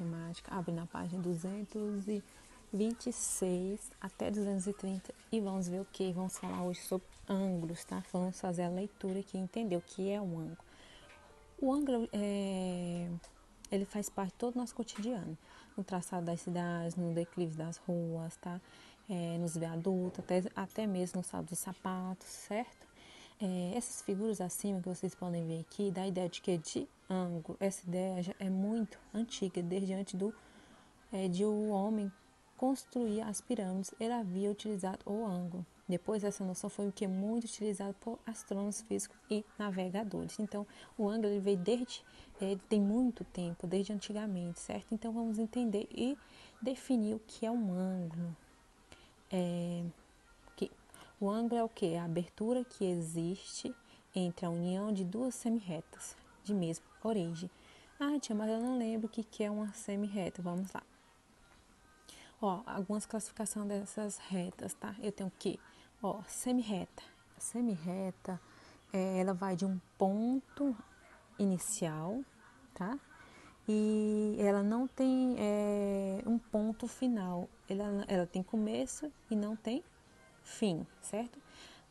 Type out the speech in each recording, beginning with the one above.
matemática, abre na página 226 até 230 e vamos ver o que? Vamos falar hoje sobre ângulos, tá? Vamos fazer a leitura aqui e entender o que é um ângulo. O ângulo, ele faz parte de todo o nosso cotidiano, no traçado das cidades, no declive das ruas, tá? Nos viadutos, até mesmo no salto dos sapatos, certo? Essas figuras acima que vocês podem ver aqui, dá a ideia de que de ângulo. Essa ideia já é muito antiga, desde antes de o homem construir as pirâmides, ele havia utilizado o ângulo. Depois, essa noção foi o que é muito utilizado por astrônomos físicos e navegadores. Então, o ângulo ele veio tem muito tempo, desde antigamente, certo? Então, vamos entender e definir o que é um ângulo. O ângulo é o que? A abertura que existe entre a união de duas semirretas de mesma origem. Ah, tia, mas eu não lembro o que é uma semirreta. Vamos lá. Algumas classificações dessas retas, tá? Eu tenho o quê? Semirreta. A semirreta, ela vai de um ponto inicial, tá? E ela não tem um ponto final. Ela tem começo e não tem fim, certo?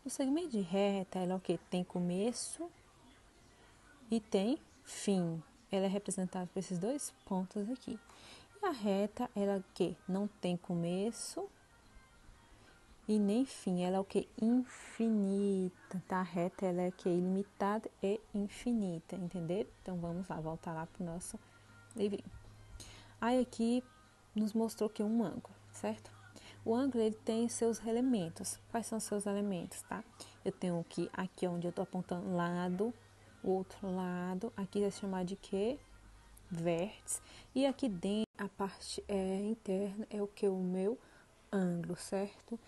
No segmento de reta, ela é o que? Tem começo e tem fim. Ela é representada por esses dois pontos aqui. E a reta, ela é o que? Não tem começo e nem fim. Ela é o que? Infinita, tá? A reta, ela é o que? Ilimitada e infinita, entendeu? Então, vamos lá, voltar lá para o nosso livrinho. Aí, aqui, nos mostrou que é um ângulo, certo? O ângulo, ele tem seus elementos. Quais são os seus elementos, tá? Eu tenho aqui onde eu tô apontando lado, o outro lado, aqui vai chamar de quê? Vértice. E aqui dentro, a parte interna é o que? O meu ângulo, certo?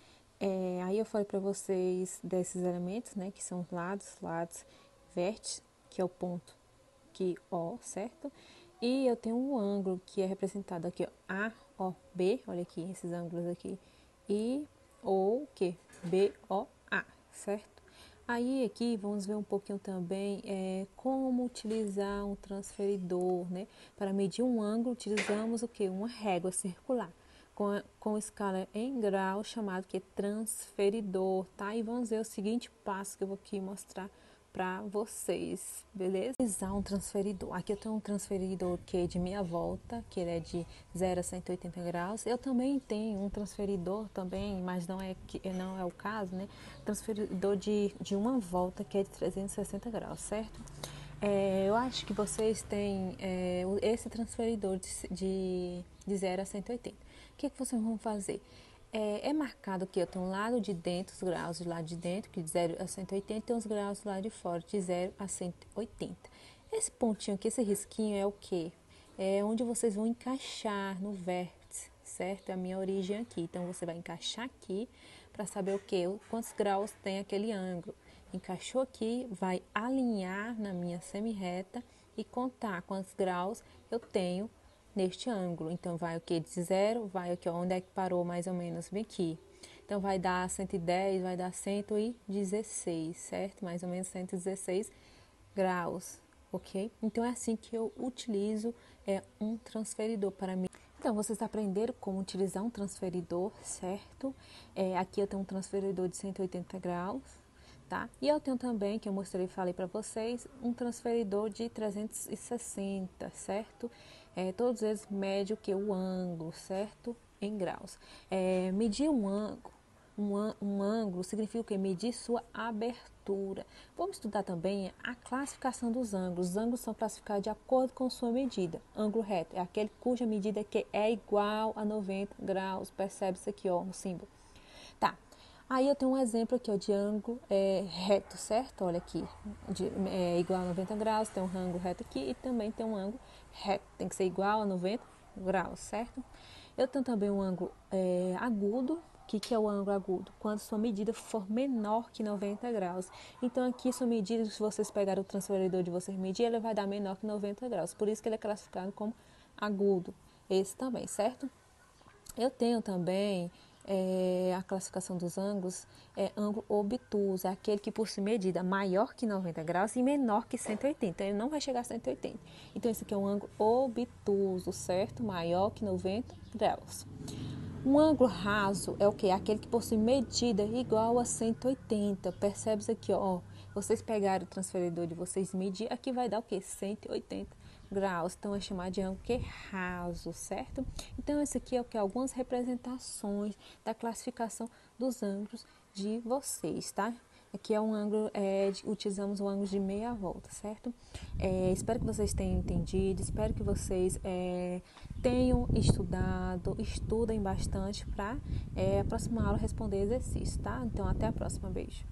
Aí eu falei para vocês desses elementos, né? Que são os lados, vértice, que é o ponto aqui, O, certo? E eu tenho um ângulo que é representado aqui, ó, A, O, B, olha aqui, esses ângulos aqui, e o que? B, O, A, certo? Aí aqui vamos ver um pouquinho também como utilizar um transferidor, né? Para medir um ângulo utilizamos o que? Uma régua circular com escala em grau chamado que transferidor, tá? E vamos ver o seguinte passo que eu vou aqui mostrar para vocês, beleza? Utilizar um transferidor. Aqui eu tenho um transferidor que é de meia volta, que ele é de 0 a 180 graus. Eu também tenho um transferidor também, mas não é o caso, né? Transferidor de uma volta que é de 360 graus, certo? Eu acho que vocês têm esse transferidor de 0 a 180. O que vocês vão fazer? É marcado que eu tenho um lado de dentro, os graus do lado de dentro, que de 0 a 180, e os graus do lado de fora, de 0 a 180. Esse pontinho aqui, esse risquinho é o quê? É onde vocês vão encaixar no vértice, certo? É a minha origem aqui. Então, você vai encaixar aqui para saber o quê? Quantos graus tem aquele ângulo. Encaixou aqui, vai alinhar na minha semirreta e contar quantos graus eu tenho neste ângulo. Então, vai o que? De 0, vai aqui, ó, onde é que parou mais ou menos? Bem aqui. Então, vai dar 110, vai dar 116, certo? Mais ou menos 116 graus, ok? Então, é assim que eu utilizo um transferidor para mim. Então, vocês aprenderam como utilizar um transferidor, certo? Aqui eu tenho um transferidor de 180 graus. Tá? E eu tenho também, que eu mostrei e falei para vocês, um transferidor de 360, certo? Todos eles medem o que? O ângulo, certo? Em graus. Medir um ângulo significa o quê? Medir sua abertura. Vamos estudar também a classificação dos ângulos. Os ângulos são classificados de acordo com sua medida. Ângulo reto é aquele cuja medida que é igual a 90 graus. Percebe isso aqui, ó, no símbolo. Tá. Aí eu tenho um exemplo aqui, ó, de ângulo reto, certo? Olha aqui, igual a 90 graus, tem um ângulo reto aqui e também tem um ângulo reto, tem que ser igual a 90 graus, certo? Eu tenho também um ângulo agudo. O que é o ângulo agudo? Quando sua medida for menor que 90 graus. Então aqui sua medida, se vocês pegarem o transferidor de vocês medir, ele vai dar menor que 90 graus. Por isso que ele é classificado como agudo. Esse também, certo? Eu tenho também a classificação dos ângulos é ângulo obtuso, é aquele que possui medida maior que 90 graus e menor que 180, ele não vai chegar a 180. Então, esse aqui é um ângulo obtuso, certo? Maior que 90 graus. Um ângulo raso é o quê? Aquele que possui medida igual a 180. Percebe isso aqui, ó. Vocês pegaram o transferidor de vocês medir, aqui vai dar o quê? 180 graus. Então, é chamado de ângulo que é raso, certo? Então, esse aqui é o que? Algumas representações da classificação dos ângulos de vocês, tá? Aqui é um ângulo, utilizamos o ângulo de meia volta, certo? Espero que vocês tenham entendido, espero que vocês tenham estudado, estudem bastante para a próxima aula responder exercício, tá? Então, até a próxima, beijo.